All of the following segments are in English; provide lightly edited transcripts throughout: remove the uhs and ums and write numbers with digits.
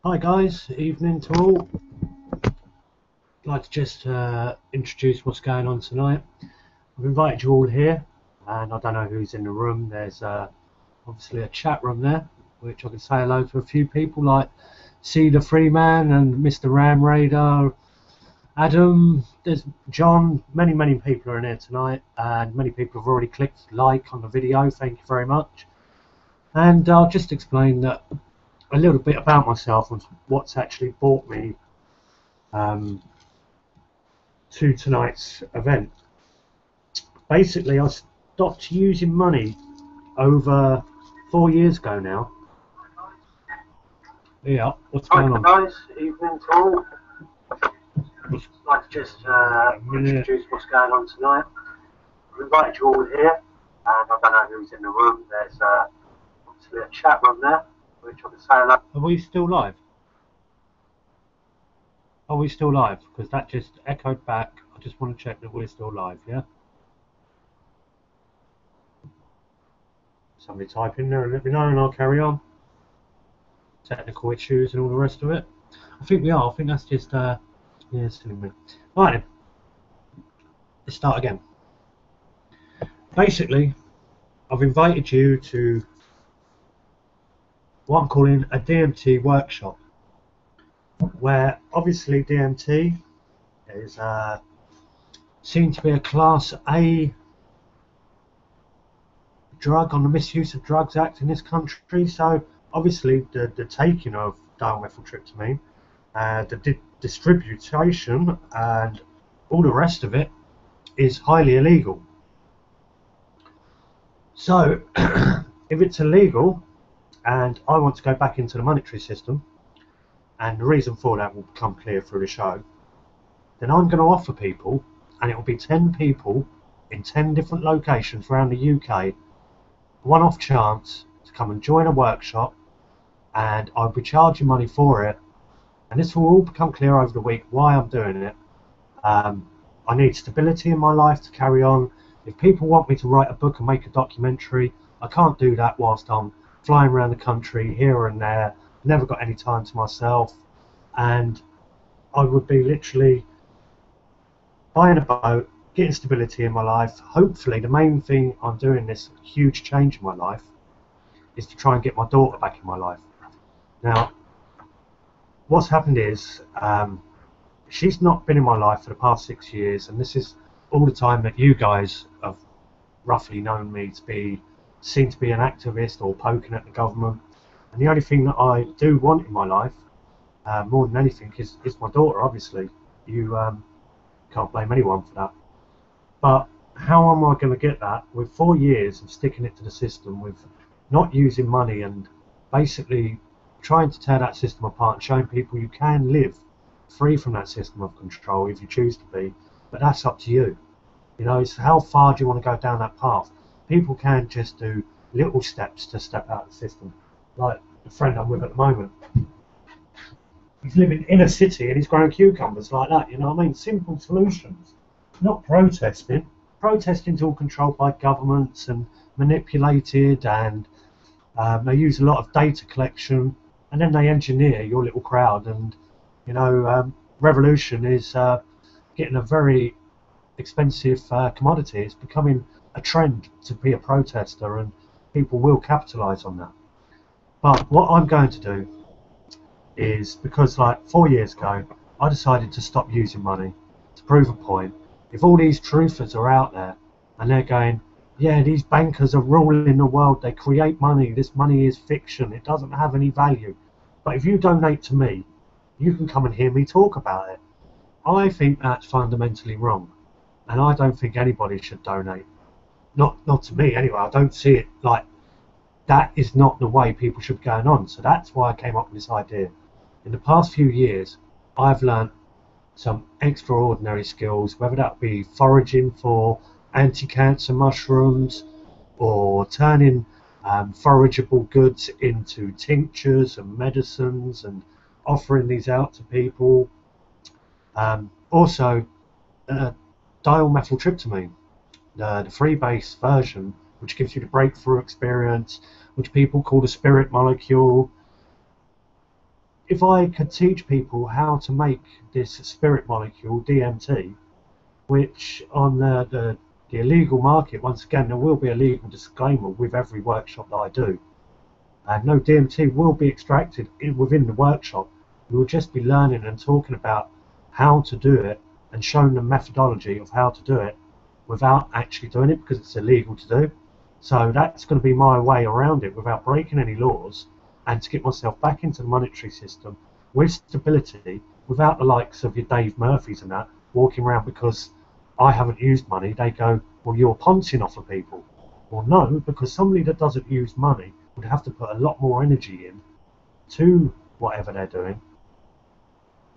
Hi guys, evening to all. I'd like to just introduce what's going on tonight. I've invited you all here, and I don't know who's in the room. There's obviously a chat room there, which I can say hello to a few people like C the Freeman and Mr. Ram Raider, Adam, there's John, many people are in here tonight, and many people have already clicked like on the video, thank you very much. And I'll just explain that a little bit about myself and what's actually brought me to tonight's event. Basically, I stopped using money over 4 years ago now. Yeah, what's going on? Hi guys, evening to all. I'd like to just introduce what's going on tonight. I've invited you all here, and I don't know who's in the room. There's obviously a chat room there, which I can say hello. Are we still live? Are we still live? Because that just echoed back. I just want to check that we're still live, yeah? Somebody type in there and let me know and I'll carry on. Technical issues and all the rest of it. I think we are. I think that's just, yeah, still in me. Right then. Let's start again. Basically, I've invited you to what I'm calling a DMT workshop, where obviously DMT is seen to be a Class A drug on the Misuse of Drugs Act in this country. So obviously the taking of dimethyltryptamine, the distribution and all the rest of it is highly illegal. So if it's illegal and I want to go back into the monetary system, and the reason for that will become clear through the show, then I'm going to offer people, and it will be 10 people in 10 different locations around the UK, one-off chance to come and join a workshop, and I'll be charging money for it, and this will all become clear over the week why I'm doing it. I need stability in my life to carry on. If people want me to write a book and make a documentary, I can't do that whilst I'm flying around the country here and there, never got any time to myself, and I would be literally buying a boat, getting stability in my life. Hopefully the main thing I'm doing this huge change in my life is to try and get my daughter back in my life. Now what's happened is she's not been in my life for the past 6 years, and this is all the time that you guys have roughly known me to be seen to be an activist or poking at the government. And the only thing that I do want in my life, more than anything, is my daughter. Obviously, you can't blame anyone for that. But how am I going to get that with 4 years of sticking it to the system, with not using money and basically trying to tear that system apart and showing people you can live free from that system of control if you choose to be, but that's up to you. You know, it's how far do you want to go down that path. People can just do little steps to step out of the system. Like the friend I'm with at the moment, he's living in a city and he's growing cucumbers like that, you know what I mean? Simple solutions, not protesting. Protesting's all controlled by governments and manipulated, and they use a lot of data collection, and then they engineer your little crowd. And you know, revolution is getting a very expensive commodity. It's becoming a trend to be a protester, and people will capitalise on that. But what I'm going to do is, because like 4 years ago I decided to stop using money to prove a point. If all these truthers are out there and they're going, yeah, these bankers are ruling the world, they create money, this money is fiction, it doesn't have any value, but if you donate to me, you can come and hear me talk about it. I think that's fundamentally wrong, and I don't think anybody should donate. Not to me anyway. I don't see it like that is not the way people should be going on. So that's why I came up with this idea. In the past few years, I've learned some extraordinary skills, whether that be foraging for anti-cancer mushrooms or turning forageable goods into tinctures and medicines and offering these out to people. Also, dimethyltryptamine, the freebase version, which gives you the breakthrough experience, which people call the spirit molecule. if I could teach people how to make this spirit molecule, DMT, which on the illegal market, once again, there will be a legal disclaimer with every workshop that I do. And no DMT will be extracted within the workshop. We will just be learning and talking about how to do it and showing the methodology of how to do it without actually doing it, because it's illegal to do. So that's going to be my way around it without breaking any laws, and to get myself back into the monetary system with stability, without the likes of your Dave Murphys and that walking around because I haven't used money. They go, well, you're pouncing off of people. Well, no, because somebody that doesn't use money would have to put a lot more energy in to whatever they're doing,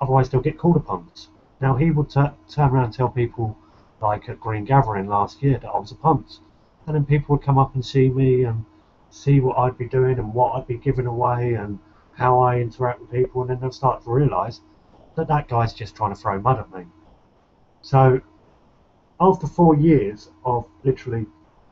otherwise they'll get called a punce. Now, he would turn around and tell people, like at Green Gathering last year, that I was a punce, and then people would come up and see me and see what I'd be doing and what I'd be giving away and how I interact with people, and then they'll start to realise that that guy's just trying to throw mud at me. So after 4 years of literally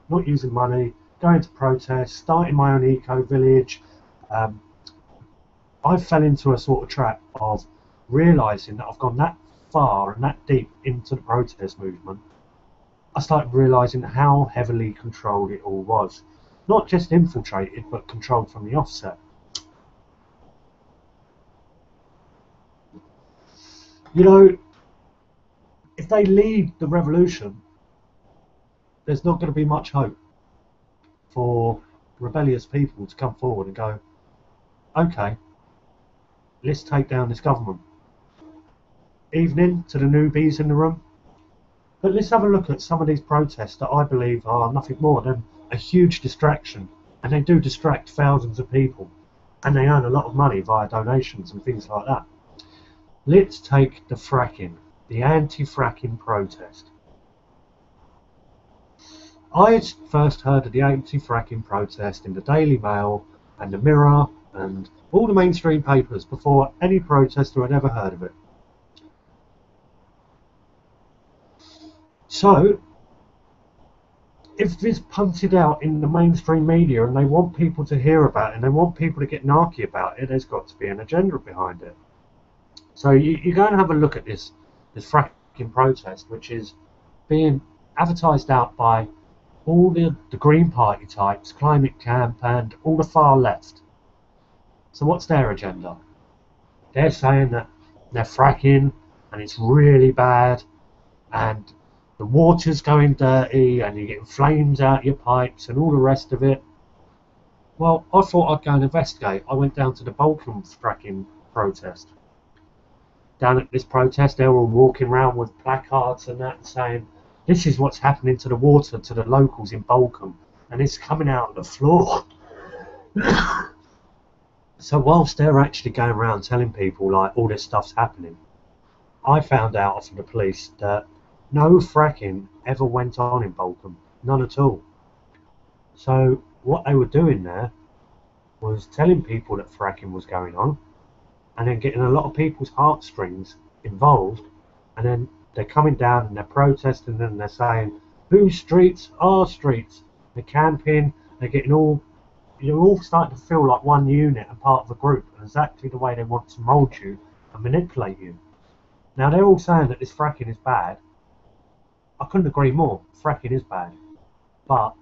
not using money, going to protests, starting my own eco-village, I fell into a sort of trap of realising that I've gone that far and that deep into the protest movement. I started realising how heavily controlled it all was. Not just infiltrated, but controlled from the offset. You know, if they lead the revolution, there's not going to be much hope for rebellious people to come forward and go, okay, let's take down this government. Evening to the newbies in the room. But let's have a look at some of these protests that I believe are nothing more than a huge distraction. And they do distract thousands of people. And they earn a lot of money via donations and things like that. Let's take the fracking, the anti-fracking protest. I first heard of the anti-fracking protest in the Daily Mail and the Mirror and all the mainstream papers before any protester had ever heard of it. So, if it's punted out in the mainstream media and they want people to hear about it and they want people to get narky about it, there's got to be an agenda behind it. So you go and have a look at this fracking protest, which is being advertised out by all the Green Party types, Climate Camp, and all the far left. So what's their agenda? They're saying that they're fracking and it's really bad and the water's going dirty and you're getting flames out your pipes and all the rest of it. Well, I thought I'd go and investigate. I went down to the Balkan fracking protest. Down at this protest, they were all walking around with placards and that, saying, this is what's happening to the water, to the locals in Balkan, and it's coming out of the floor. So whilst they're actually going around telling people like all this stuff's happening, I found out from the police that no fracking ever went on in Balkan, none at all. So what they were doing there was telling people that fracking was going on, and then getting a lot of people's heartstrings involved, and then they're coming down and they're protesting and they're saying, whose streets? Our streets. They're camping, they're getting all, you're all starting to feel like one unit and part of a group, and exactly the way they want to mould you and manipulate you. Now they're all saying that this fracking is bad. I couldn't agree more. Fracking is bad. But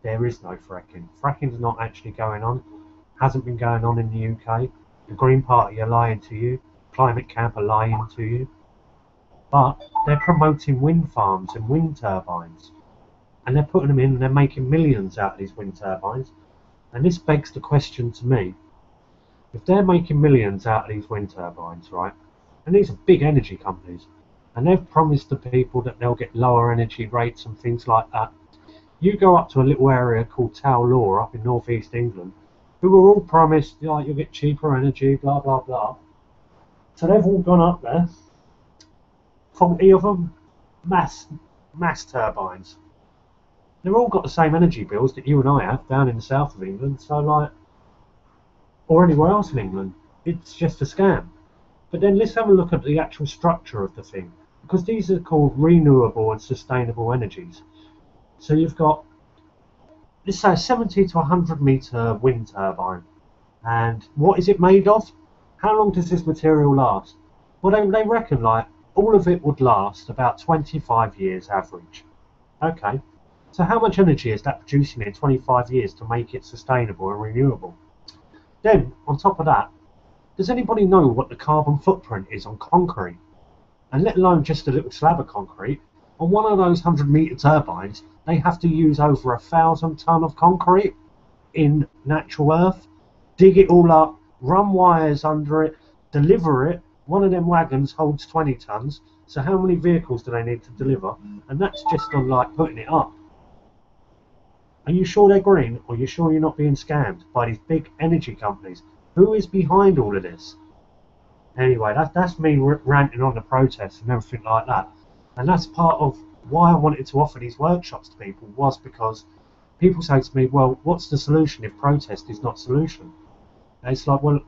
there is no fracking. Fracking's not actually going on. Hasn't been going on in the UK. The Green Party are lying to you. Climate Camp are lying to you. But they're promoting wind farms and wind turbines. And they're putting them in and they're making millions out of these wind turbines. And this begs the question to me. If they're making millions out of these wind turbines, right? And these are big energy companies. And they've promised the people that they'll get lower energy rates and things like that. You go up to a little area called Tow Law up in northeast England, who were all promised, like, you'll get cheaper energy, blah, blah, blah. So they've all gone up there, 40 of them, mass turbines. They've all got the same energy bills that you and I have down in the south of England, so like, or anywhere else in England. It's just a scam. But then let's have a look at the actual structure of the thing, because these are called renewable and sustainable energies. So you've got, let's say, a 70 to 100 metre wind turbine. And what is it made of? how long does this material last? Well, they reckon like all of it would last about 25 years average. Okay, so how much energy is that producing in 25 years to make it sustainable and renewable? Then, on top of that, does anybody know what the carbon footprint is on concrete? And let alone just a little slab of concrete. On one of those 100-metre turbines, they have to use over 1,000 tonne of concrete in natural earth, dig it all up, run wires under it, deliver it. One of them wagons holds 20 tonnes, so how many vehicles do they need to deliver? And that's just on like putting it up. Are you sure they're green, or are you sure you're not being scammed by these big energy companies? Who is behind all of this? Anyway, that's me ranting on the protests and everything like that. And that's part of why I wanted to offer these workshops to people, was because people say to me, well, what's the solution if protest is not a solution? And it's like, well,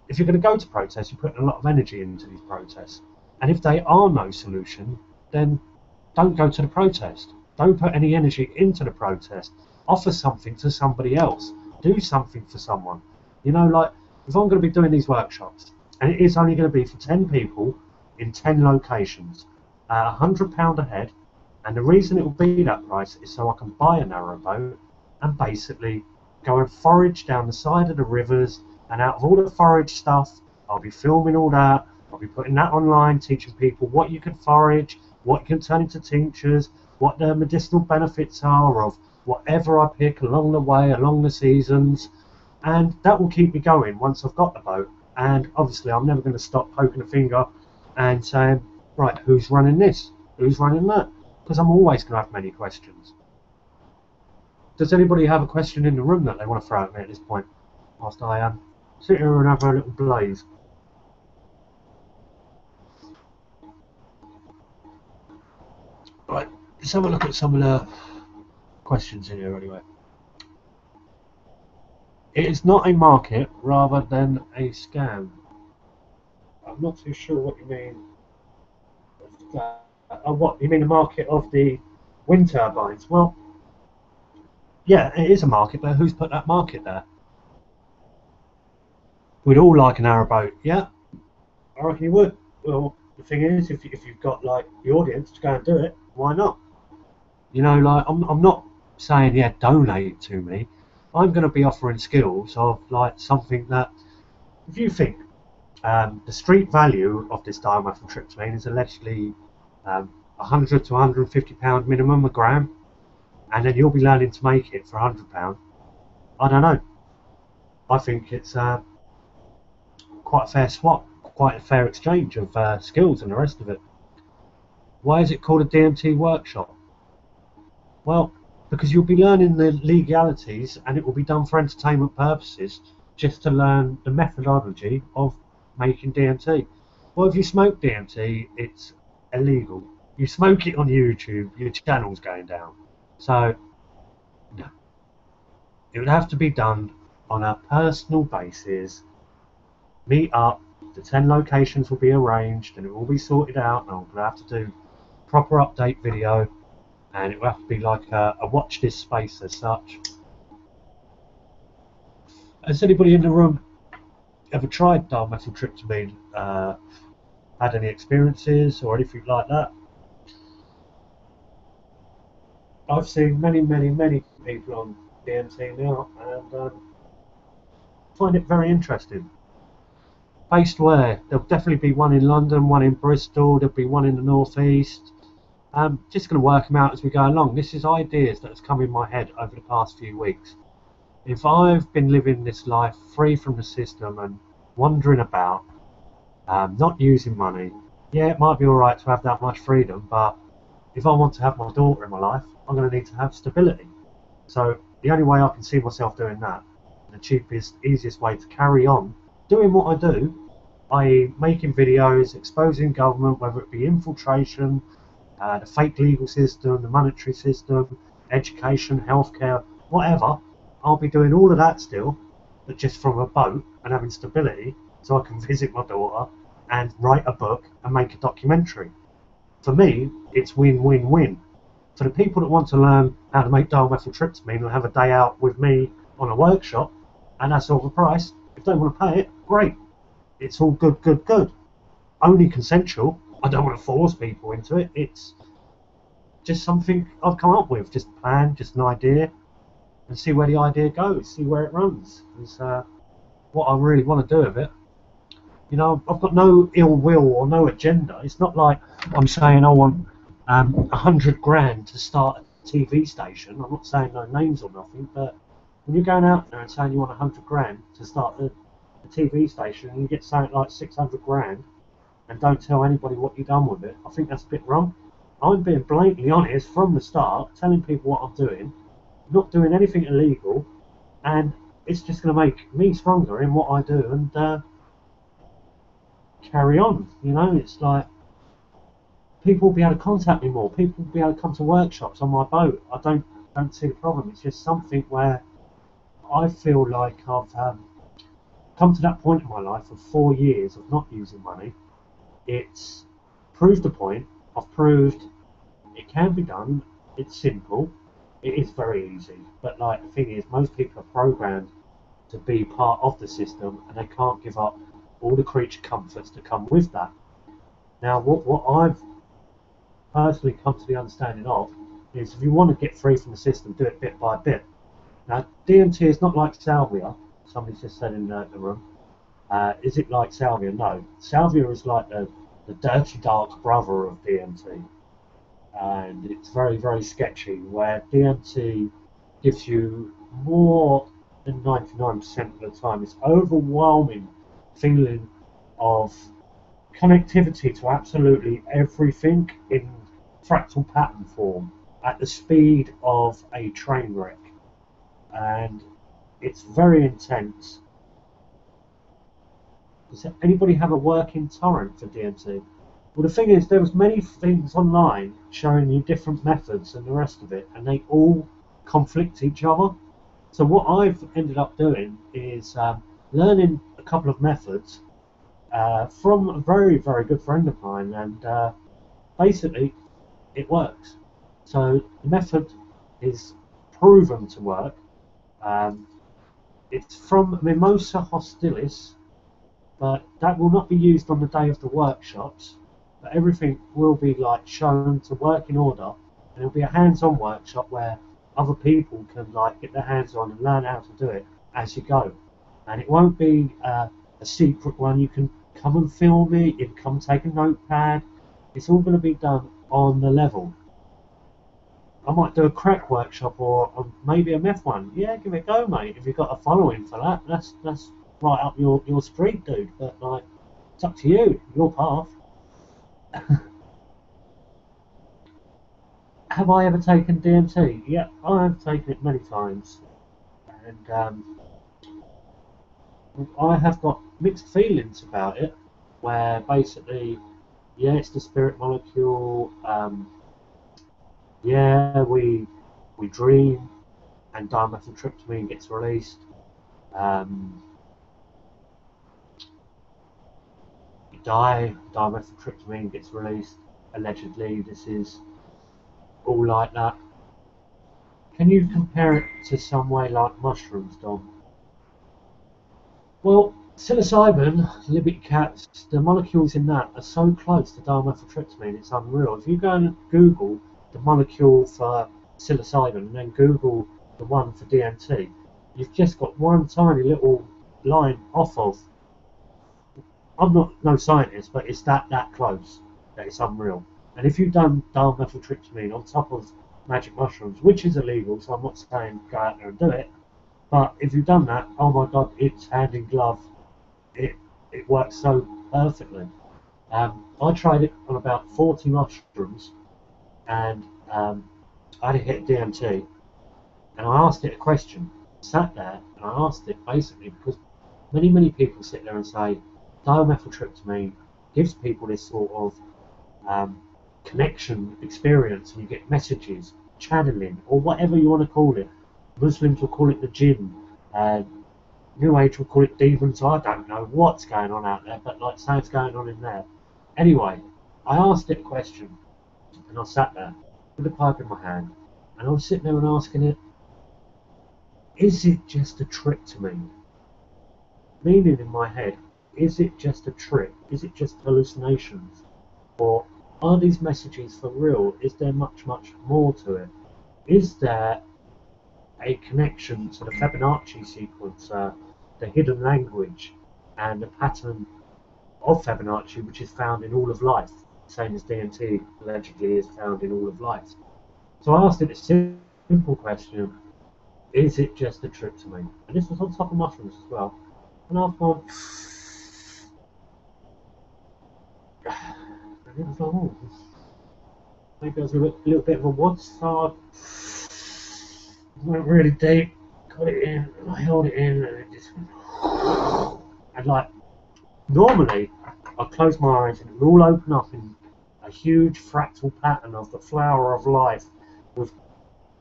if you're going to go to protest, you're putting a lot of energy into these protests. And if they are no solution, then don't go to the protest. Don't put any energy into the protest. Offer something to somebody else. Do something for someone. You know, like, if I'm going to be doing these workshops, and it is only going to be for 10 people in 10 locations, £100 a head, and the reason it will be that price is so I can buy a narrowboat and basically go and forage down the side of the rivers, and out of all the forage stuff, I'll be filming all that, I'll be putting that online, teaching people what you can forage, what you can turn into tinctures, what the medicinal benefits are of whatever I pick along the way, along the seasons, and that will keep me going once I've got the boat. And obviously I'm never going to stop poking a finger and saying, right, who's running this? Who's running that? Because I'm always going to have many questions. Does anybody have a question in the room that they want to throw at me at this point? Whilst I sit here and have a little blaze. Right, let's have a look at some of the questions in here anyway. It is not a market rather than a scam. I'm not too sure what you mean. What you mean, the market of the wind turbines? Well, yeah, it is a market, but who's put that market there? We'd all like an narrowboat, yeah. I reckon you would. Well, the thing is, if you've got like the audience to go and do it, why not? You know, like I'm not saying, yeah, donate to me. I'm going to be offering skills of like something that, if you think the street value of this dimethyltryptamine is allegedly 100 to £150 minimum a gram, and then you'll be learning to make it for £100. I don't know. I think it's quite a fair swap, quite a fair exchange of skills and the rest of it. Why is it called a DMT workshop? Well, because you'll be learning the legalities, and it will be done for entertainment purposes, just to learn the methodology of making DMT. Well, if you smoke DMT, it's illegal. You smoke it on YouTube, your channel's going down. So, no. It would have to be done on a personal basis. Meet up, the 10 locations will be arranged, and it will be sorted out, and I'm going to have to do proper update video. And it will have to be like a watch this space as such. Has anybody in the room ever tried dimethyltryptamine? Had any experiences or anything like that? I've seen many people on DMT now, and find it very interesting. Based where? There'll definitely be one in London, one in Bristol, there'll be one in the northeast. Just going to work them out as we go along. This is ideas that has come in my head over the past few weeks. If I've been living this life free from the system and wandering about, not using money, yeah, it might be alright to have that much freedom, but if I want to have my daughter in my life, I'm going to need to have stability. So the only way I can see myself doing that, the cheapest, easiest way to carry on doing what I do, i.e. making videos, exposing government, whether it be infiltration, the fake legal system, the monetary system, education, healthcare, whatever, I'll be doing all of that still, but just from a boat and having stability, so I can visit my daughter and write a book and make a documentary. For me, it's win-win-win. For the people that want to learn how to make dimethyltryptamine and have a day out with me on a workshop, and that's all the price, if they want to pay it, great. it's all good, good, good. Only consensual. I don't want to force people into it. It's just something I've come up with, just a plan, just an idea, and see where the idea goes, see where it runs. It's what I really want to do with it. You know, I've got no ill will or no agenda. It's not like I'm saying I want 100 grand to start a TV station. I'm not saying no names or nothing, but when you're going out there and saying you want 100 grand to start a TV station and you get something like 600 grand and don't tell anybody what you've done with it, I think that's a bit wrong. I'm being blatantly honest from the start, telling people what I'm doing, not doing anything illegal, and it's just going to make me stronger in what I do and carry on. You know, it's like people will be able to contact me more, people will be able to come to workshops on my boat. I don't see the problem. It's just something where I feel like I've come to that point in my life of 4 years of not using money. It's proved a point. I've proved it can be done. It's simple. It is very easy. But like the thing is, most people are programmed to be part of the system, and they can't give up all the creature comforts that come with that. Now, what I've personally come to the understanding of is, if you want to get free from the system, do it bit by bit. Now, DMT is not like salvia. Somebody just said in the room. Is it like salvia? No. Salvia is like the dirty, dark brother of DMT. And it's very, very sketchy, where DMT gives you more than 99% of the time this overwhelming feeling of connectivity to absolutely everything in fractal pattern form at the speed of a train wreck. And it's very intense. Does anybody have a working torrent for DMT? Well, the thing is, there was many things online showing you different methods and the rest of it, and they all conflict each other. So what I've ended up doing is learning a couple of methods from a very, very good friend of mine, and basically it works. So the method is proven to work. It's from Mimosa hostilis, but that will not be used on the day of the workshops. But everything will be like shown to work in order, and it'll be a hands-on workshop where other people can like get their hands on and learn how to do it as you go. And it won't be a secret one. You can come and film it, you can come take a notepad. It's all going to be done on the level. I might do a crack workshop or maybe a meth one. Yeah, give it a go, mate. If you've got a following for that, that's right up your street, dude. But like, it's up to you, your path. Have I ever taken DMT? Yeah, I have taken it many times, and I have got mixed feelings about it. Where basically, yeah, it's the spirit molecule. Yeah, we dream, and dimethyltryptamine gets released. You die, dimethyltryptamine gets released. Allegedly, this is all like that. Can you compare it to some way like mushrooms, Dom? Well, psilocybin, libet cats, the molecules in that are so close to dimethyltryptamine, it's unreal. If you go and Google the molecule for psilocybin and then Google the one for DMT, you've just got one tiny little line off of. I'm not no scientist, but it's that close that it's unreal. And if you've done dimethyltryptamine on top of magic mushrooms, which is illegal, so I'm not saying go out there and do it, but if you've done that, oh my god, it's hand in glove. It works so perfectly. I tried it on about 40 mushrooms, and I had a hit DMT, and I asked it a question. Sat there and I asked it basically because many people sit there and say dimethyltryptamine gives people this sort of connection experience, and you get messages, channeling, or whatever you want to call it. Muslims will call it the jinn, New Age will call it demons. I don't know what's going on out there, but like something's going on in there. Anyway, I asked it a question, and I sat there with a pipe in my hand, and I was sitting there and asking it, is it just a trick to me? Meaning in my head, is it just a trick? Is it just hallucinations? Or are these messages for real? Is there much, much more to it? Is there a connection to the Fibonacci sequence, the hidden language, and the pattern of Fibonacci, which is found in all of life, same as DMT allegedly is found in all of life? So I asked it a simple question: is it just a trick to me? And this was on top of mushrooms as well. And I thought, and it was like, oh, maybe I was a little bit of a wad, so I went really deep, got it in, and I held it in, and it just went, and like, normally I'd close my eyes and it would all open up in a huge fractal pattern of the flower of life, with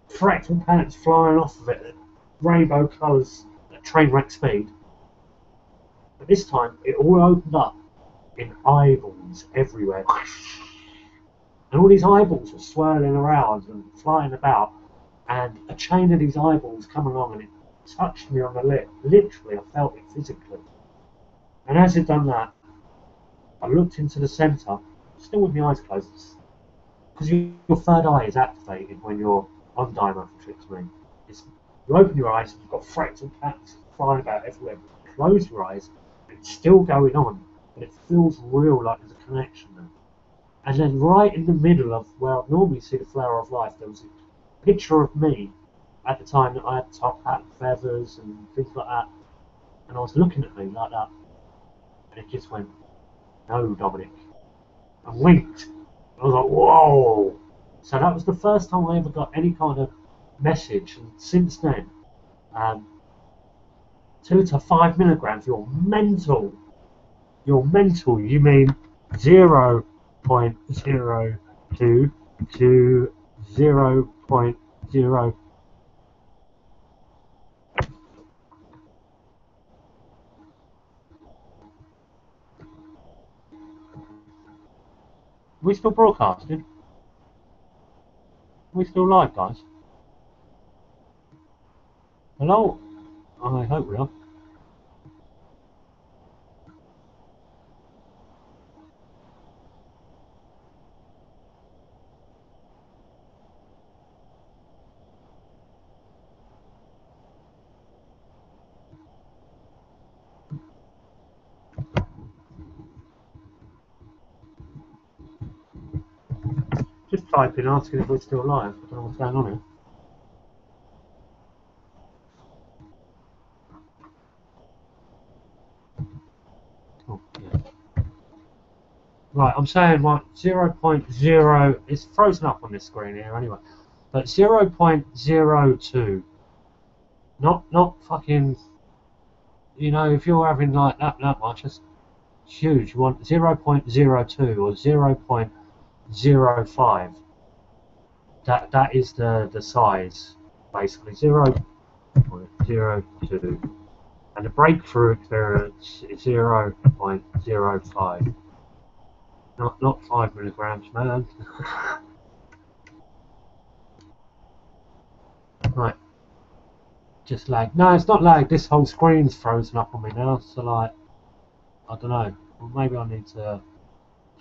fractal patterns flying off of it, rainbow colours at train wreck speed. But this time it all opened up in eyeballs everywhere, and all these eyeballs were swirling around and flying about, and a chain of these eyeballs come along and it touched me on the lip. Literally, I felt it physically. And as it done that, I looked into the centre, still with my eyes closed, because your third eye is activated when you're on dimethyltryptamine. You open your eyes and you've got fractal patterns flying about everywhere. Close your eyes, and it's still going on, but it feels real, like there's a connection there. And then right in the middle of where I'd normally see the flower of life, there was a picture of me at the time that I had top hat and feathers and things like that. And I was looking at me like that, and it just went, "No, Dominic," and winked. I was like, whoa! So that was the first time I ever got any kind of message, and since then, 2 to 5 milligrams, you're mental. You're mental. You mean 0.02 to 0.0. We still broadcasting? We still live, guys? Hello? I hope we are. Just typing, asking if we're still live. I don't know what's going on here. Oh, yeah. Right, I'm saying what 0.0 is frozen up on this screen here anyway, but 0.02, not fucking, you know, if you're having like that much, that's huge. You want 0.02 or 0.05. That is the size, basically 0.02, and the breakthrough experience is 0.05. Not 5 milligrams, man. Right, just lag. No, it's not lag. This whole screen's frozen up on me now. So like, I don't know. Well, maybe I need to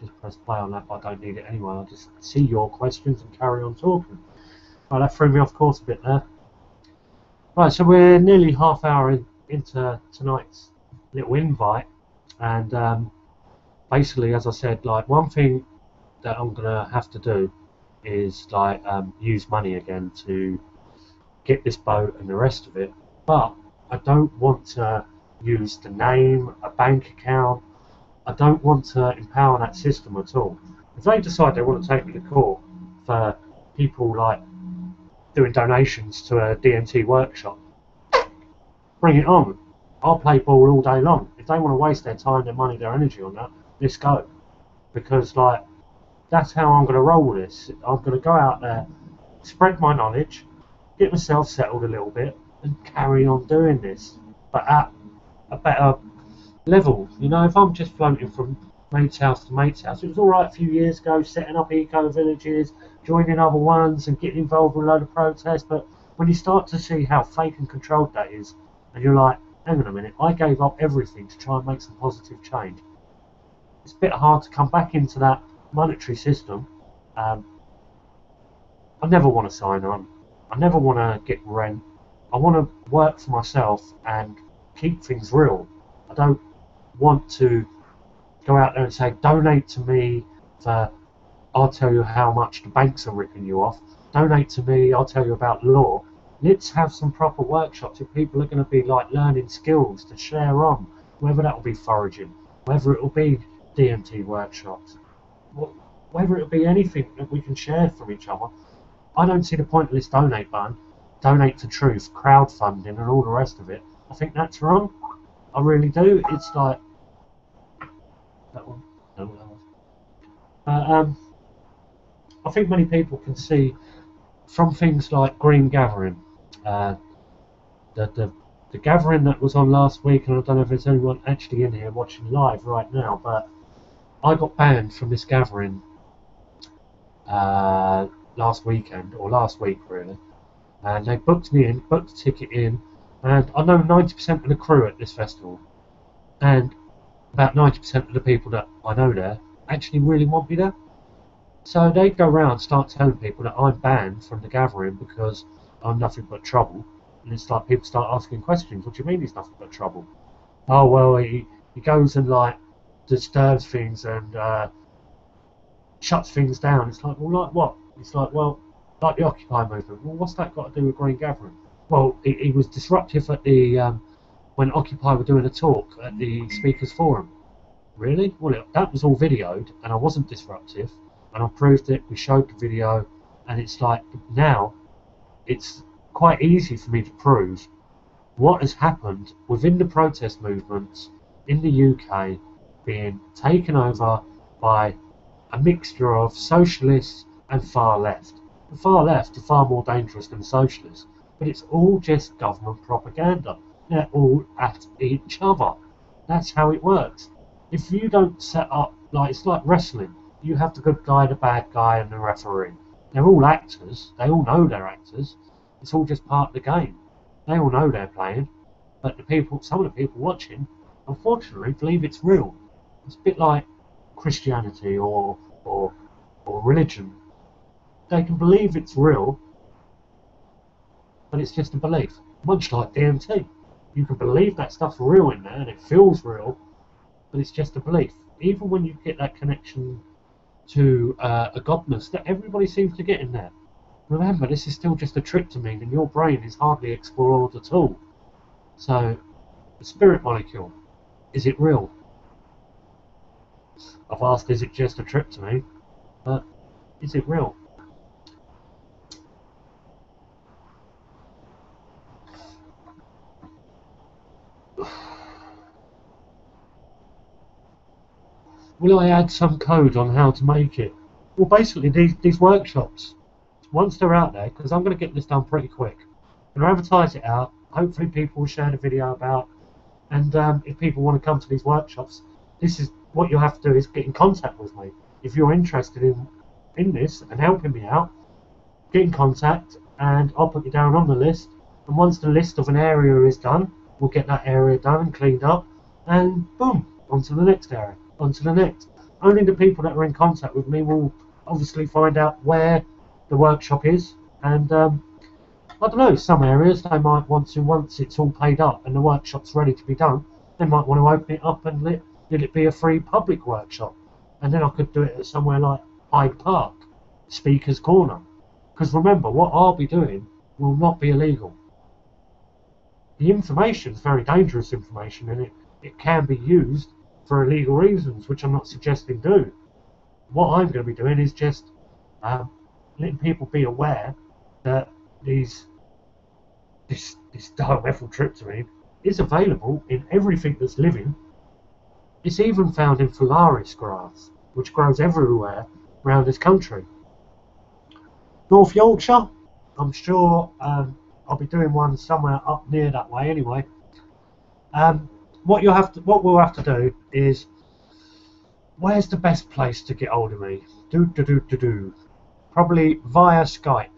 just press play on that, but I don't need it anyway. I'll just see your questions and carry on talking. Right, that threw me off course a bit there. Right, so we're nearly half hour into tonight's little invite, and basically, as I said, like, one thing that I'm gonna have to do is like use money again to get this boat and the rest of it, but I don't want to use the name, a bank account. I don't want to empower that system at all. If they decide they want to take me to court for people like doing donations to a DMT workshop, bring it on. I'll play ball all day long. If they want to waste their time, their money, their energy on that, let's go. Because like, that's how I'm going to roll with this. I'm going to go out there, spread my knowledge, get myself settled a little bit, and carry on doing this, but at a better level. You know, if I'm just floating from mate's house to mate's house, it was all right a few years ago, setting up eco villages, joining other ones, and getting involved with a load of protests. But when you start to see how fake and controlled that is, and you're like, hang on a minute, I gave up everything to try and make some positive change. It's a bit hard to come back into that monetary system. I never want to sign on. I never want to get rent. I want to work for myself and keep things real. I don't want to go out there and say, donate to me for, I'll tell you how much the banks are ripping you off. Donate to me, I'll tell you about law. Let's have some proper workshops where people are going to be like learning skills to share on, whether that will be foraging, whether it will be DMT workshops, whether it will be anything that we can share from each other. I don't see the point of this donate button, donate to truth, crowdfunding and all the rest of it. I think that's wrong. I really do. It's like that one. No, that one. I think many people can see from things like Green Gathering, the gathering that was on last week, and I don't know if there's anyone actually in here watching live right now, but I got banned from this gathering last weekend, or last week really, and they booked me in, booked a ticket in, and I know 90% of the crew at this festival, and about 90% of the people that I know there actually really want me there. So they go around and start telling people that I'm banned from the gathering because I'm nothing but trouble. And it's like people start asking questions. What do you mean he's nothing but trouble? Oh, well, he goes and like disturbs things and shuts things down. It's like, well, like what? It's like, well, like the Occupy movement. Well, what's that got to do with Green Gathering? Well, he was disruptive at the when Occupy were doing a talk at the Speakers Forum. Really? Well, that was all videoed, and I wasn't disruptive. And I proved it, we showed the video, and it's like now it's quite easy for me to prove what has happened within the protest movements in the UK being taken over by a mixture of socialists and far left. The far left are far more dangerous than the socialists, but it's all just government propaganda. They're all at each other. That's how it works. If you don't set up, like, it's like wrestling. You have the good guy, the bad guy, and the referee. They're all actors. They all know they're actors. It's all just part of the game. They all know they're playing. But the people, some of the people watching, unfortunately, believe it's real. It's a bit like Christianity or religion. They can believe it's real, but it's just a belief. Much like DMT. You can believe that stuff's real in there, and it feels real, but it's just a belief. Even when you get that connection to a godness that everybody seems to get in there. Remember, this is still just a tryptamine, and your brain is hardly explored at all. So, the spirit molecule, is it real? I've asked, is it just a tryptamine? But is it real? Will I add some code on how to make it? Well, basically, these workshops, once they're out there, because I'm going to get this done pretty quick, I'm going to advertise it out. Hopefully people will share the video about, and if people want to come to these workshops, this is what you'll have to do, is get in contact with me. If you're interested in this and helping me out, get in contact and I'll put you down on the list. And once the list of an area is done, we'll get that area done and cleaned up, and boom, on to the next area, on to the next. Only the people that are in contact with me will obviously find out where the workshop is, and I don't know, some areas they might want to, once it's all paid up and the workshop's ready to be done, they might want to open it up and let it be a free public workshop. And then I could do it at somewhere like Hyde Park, Speaker's Corner. Because remember, what I'll be doing will not be illegal. The information is very dangerous information, and it can be used for illegal reasons, which I'm not suggesting do. What I'm going to be doing is just letting people be aware that this dimethyltryptamine is available in everything that's living. It's even found in phalaris grass, which grows everywhere around this country. North Yorkshire, I'm sure I'll be doing one somewhere up near that way anyway. What we'll have to do is, where's the best place to get hold of me? Probably via Skype.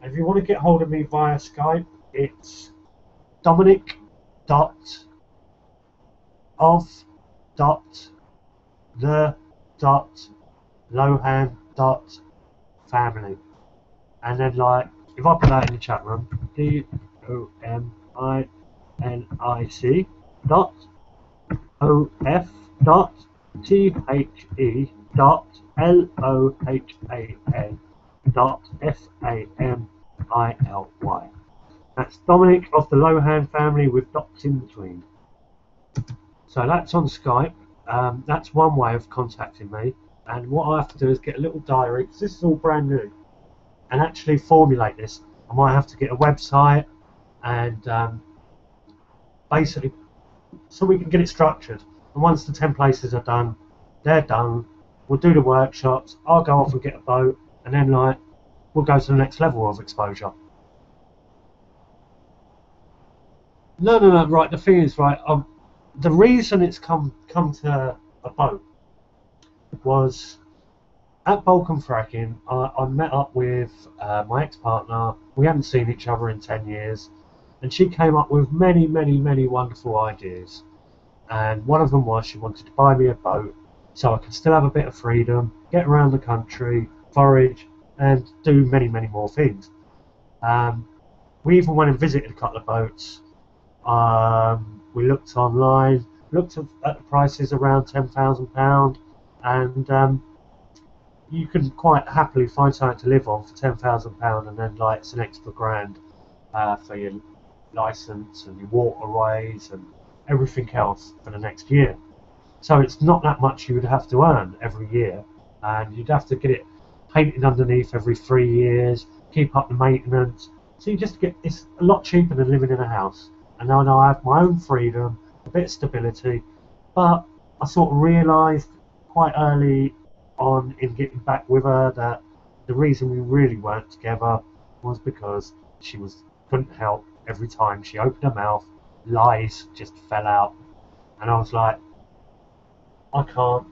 If you want to get hold of me via Skype, it's Dominic dot of dot the dot Lohan dot family, and then like if I put that in the chat room, DOMINIC dot OF dot THE dot LOHAN dot FAMILY. That's Dominic of the Lohan family with dots in between. So that's on Skype. That's one way of contacting me. And what I have to do is get a little diary, because this is all brand new, and actually formulate this. I might have to get a website and basically so we can get it structured. And once the 10 places are done, they're done. We'll do the workshops. I'll go off and get a boat, and then like we'll go to the next level of exposure. No. Right. The thing is, right. The reason it's come to a boat was at Balkan Fracking. I met up with my ex-partner. We hadn't seen each other in 10 years, and she came up with many wonderful ideas. And one of them was she wanted to buy me a boat so I could still have a bit of freedom, get around the country, forage, and do many more things. We even went and visited a couple of boats. We looked online, looked at the prices around £10,000, and you can quite happily find something to live on for £10,000, and then like it's an extra grand for your license and your waterways and everything else for the next year. So it's not that much you would have to earn every year, and you'd have to get it painted underneath every 3 years, keep up the maintenance. So you just get, it's a lot cheaper than living in a house. And now I have my own freedom, a bit of stability, but I sort of realised quite early on in getting back with her that the reason we really weren't together was because she couldn't help. Every time she opened her mouth, lies just fell out, and I was like, I can't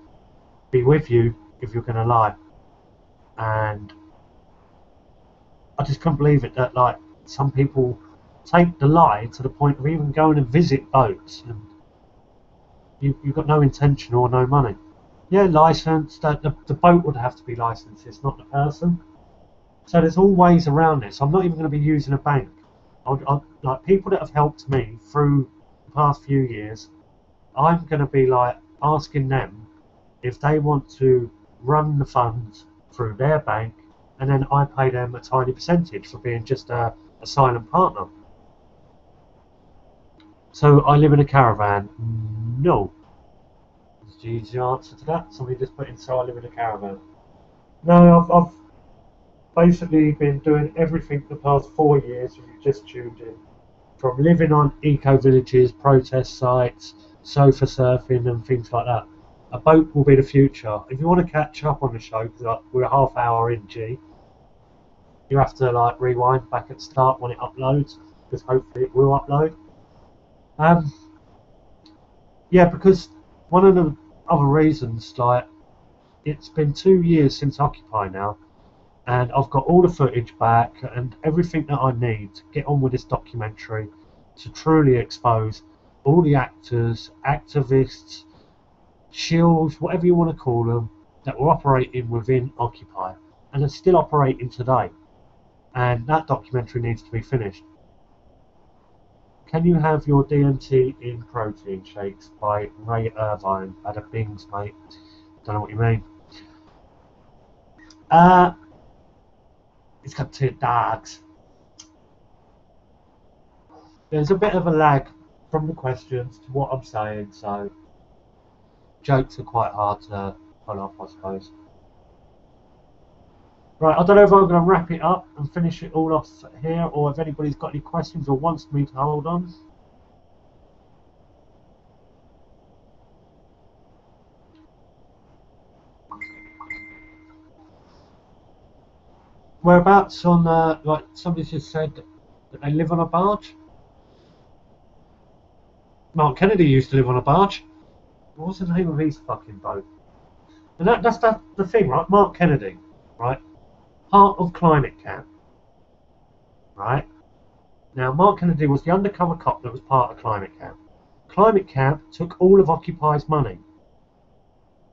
be with you if you're going to lie. And I just couldn't believe it that like some people take the lie to the point of even going and visit boats, and you've got no intention or no money. Yeah, licensed. The boat would have to be licensed. It's not the person. So there's all ways around this. I'm not even going to be using a bank. Like people that have helped me through the past few years, I'm going to be like asking them if they want to run the funds through their bank, and then I pay them a tiny percentage for being just a silent partner. So I live in a caravan. No. Is the easy answer to that? Somebody just put in, so I live in a caravan. No, I've basically been doing everything the past 4 years, if you just tuned in. From living on eco-villages, protest sites, sofa surfing and things like that. A boat will be the future. If you want to catch up on the show, because we're a half hour in G, you have to like rewind back at the start when it uploads, because hopefully it will upload. Yeah, because one of the other reasons, like, it's been 2 years since Occupy now, and I've got all the footage back and everything that I need to get on with this documentary to truly expose all the actors, activists, shills, whatever you want to call them, that were operating within Occupy and are still operating today. And that documentary needs to be finished. Can you have your DMT in protein shakes by Ray Irvine? Bada bings, mate. Don't know what you mean. It's got 2 dogs. There's a bit of a lag from the questions to what I'm saying, so jokes are quite hard to pull off, I suppose. Right, I don't know if I'm going to wrap it up and finish it all off here, or if anybody's got any questions or wants me to hold on. Whereabouts on, like somebody just said that they live on a barge? Mark Kennedy used to live on a barge. What was the name of his fucking boat? And that's the thing, right? Mark Kennedy, right? Part of Climate Camp, right? Now, Mark Kennedy was the undercover cop that was part of Climate Camp. Climate Camp took all of Occupy's money.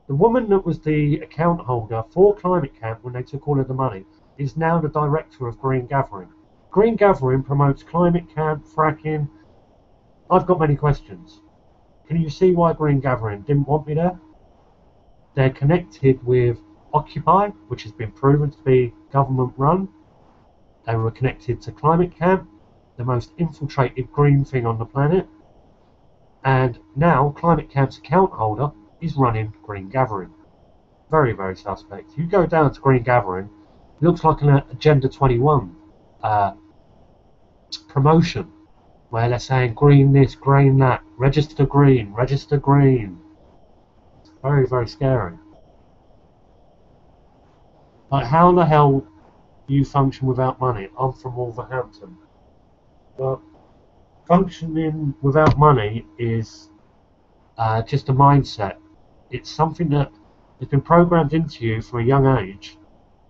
The woman that was the account holder for Climate Camp when they took all of the money is now the director of Green Gathering. Green Gathering promotes Climate Camp, fracking. I've got many questions. Can you see why Green Gathering didn't want me there? They're connected with Occupy, which has been proven to be government run. They were connected to Climate Camp, the most infiltrated green thing on the planet. And now Climate Camp's account holder is running Green Gathering. Very, very suspect. You go down to Green Gathering, it looks like an Agenda 21 promotion, where they're saying green this, green that, register green, register green. It's very, very scary. Like, how the hell do you function without money? I'm from Wolverhampton. Well, functioning without money is just a mindset. It's something that has been programmed into you from a young age,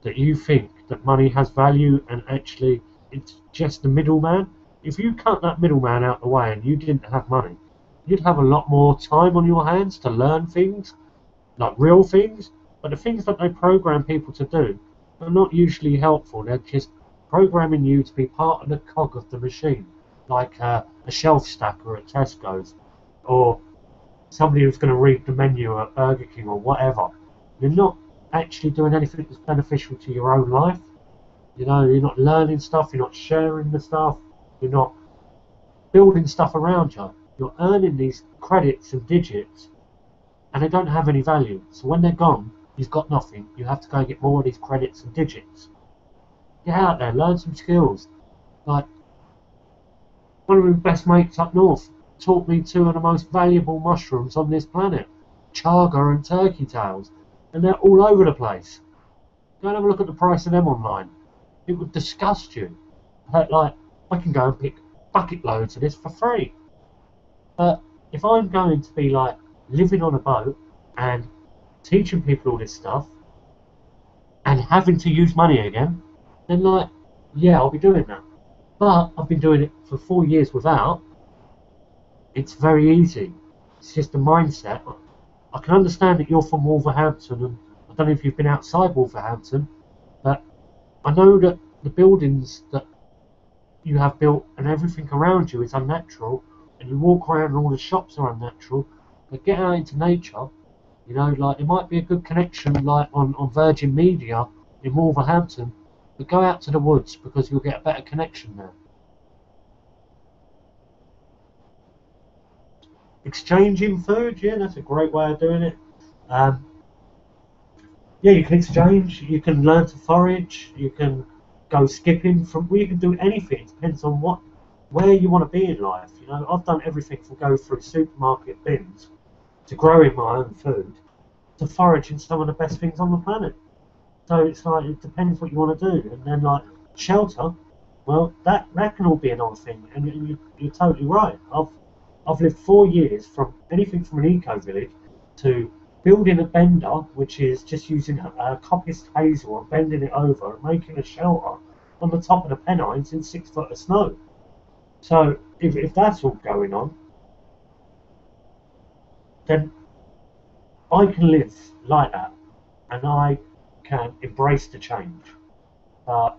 that you think that money has value, and actually it's just the middleman. If you cut that middleman out of the way and you didn't have money, you'd have a lot more time on your hands to learn things, like real things. But the things that they program people to do are not usually helpful. They're just programming you to be part of the cog of the machine, like a shelf stacker at Tesco's, or somebody who's going to read the menu at Burger King or whatever. You're not actually doing anything that's beneficial to your own life. You know, you're not learning stuff, you're not sharing the stuff, you're not building stuff around you. You're earning these credits and digits, and they don't have any value. So when they're gone, you've got nothing. You have to go and get more of these credits and digits. Get out there, learn some skills. Like, one of my best mates up north taught me two of the most valuable mushrooms on this planet, chaga and turkey tails, and they're all over the place. Go and have a look at the price of them online. It would disgust you. Like, I can go and pick bucket loads of this for free. But if I'm going to be like living on a boat and teaching people all this stuff and having to use money again, then like, yeah, I'll be doing that. But I've been doing it for 4 years without. It's very easy. It's just a mindset. I can understand that you're from Wolverhampton, and I don't know if you've been outside Wolverhampton, but I know that the buildings that you have built and everything around you is unnatural, and you walk around and all the shops are unnatural. But get out into nature, you know, like, it might be a good connection like on Virgin Media in Wolverhampton, but go out to the woods because you'll get a better connection there. Exchanging food, yeah, that's a great way of doing it. Yeah, you can exchange, you can learn to forage, you can go skipping, you can do anything. It depends on where you want to be in life. You know, I've done everything from go through supermarket bins to growing my own food to foraging some of the best things on the planet. So it's like, it depends what you want to do. And then like shelter, well, that can all be another thing. And you're totally right. I've lived 4 years from anything from an eco-village to building a bender, which is just using a coppice hazel and bending it over and making a shelter on the top of the Pennines in 6 foot of snow. So if that's all going on, then I can live like that, and I can embrace the change. But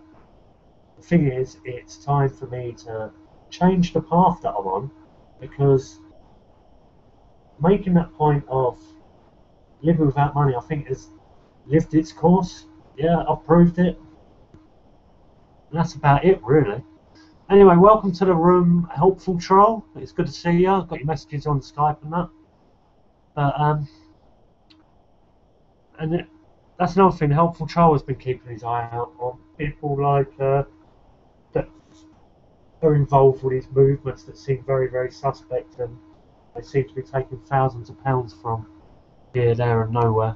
the thing is, it's time for me to change the path that I'm on, because making that point of living without money, I think, has lived its course. Yeah, I've proved it. And that's about it, really. Anyway, welcome to the room, Helpful Troll. It's good to see you. I've got your messages on Skype and that. But that's another thing. Helpful Troll has been keeping his eye out on people like that are involved with these movements that seem very, very suspect, and they seem to be taking thousands of pounds from here, there, and nowhere.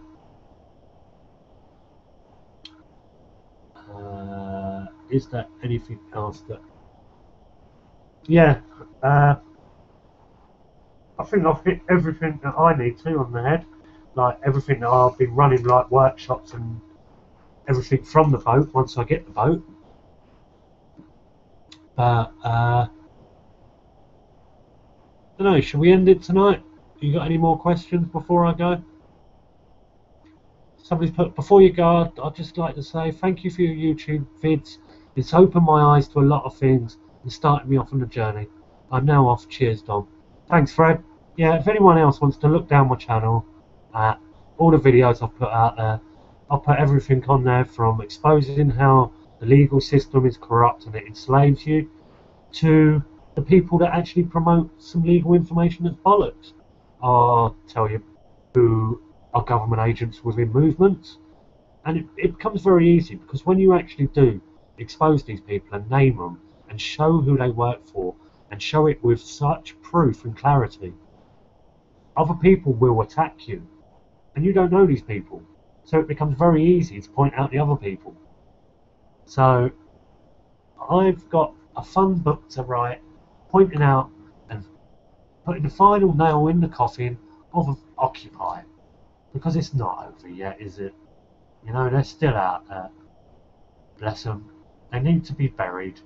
Is there anything else that? Yeah, I think I've hit everything that I need to on the head. Like everything that I've been running, like workshops and everything from the boat once I get the boat. But I don't know, should we end it tonight? You got any more questions before I go? Somebody's put, before you go, I'd just like to say thank you for your YouTube vids. It's opened my eyes to a lot of things and started me off on the journey. I'm now off. Cheers, Dom. Thanks, Fred. Yeah, if anyone else wants to look down my channel, all the videos I've put out there, I'll put everything on there from exposing how the legal system is corrupt and it enslaves you, to the people that actually promote some legal information that's bollocks. I'll tell you who are government agents within movements, and it becomes very easy because when you actually do expose these people and name them and show who they work for and show it with such proof and clarity, other people will attack you, and you don't know these people, so it becomes very easy to point out the other people. So I've got a fun book to write, pointing out and putting the final nail in the coffin of Occupy, because it's not over yet, is it? You know, they're still out there. Bless them. They need to be buried.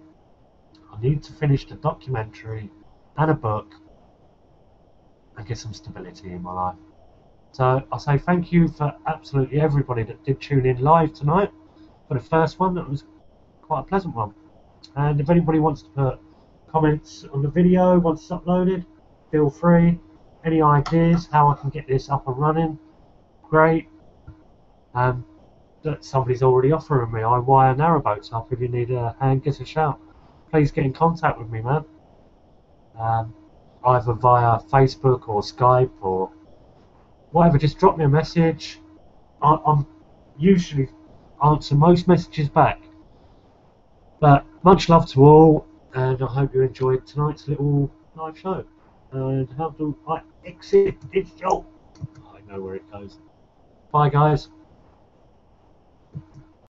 I need to finish the documentary and a book and get some stability in my life. So I'll say thank you for absolutely everybody that did tune in live tonight for the first one. That was quite a pleasant one. And if anybody wants to put comments on the video once it's uploaded, feel free. Any ideas how I can get this up and running, great. That somebody's already offering me. I wire narrowboats up. If you need a hand, give us a shout. Please get in contact with me, man. Either via Facebook or Skype or whatever. Just drop me a message. I'm usually answer most messages back. But much love to all, and I hope you enjoyed tonight's little live show. And how do I exit this show? I know where it goes. Bye, guys.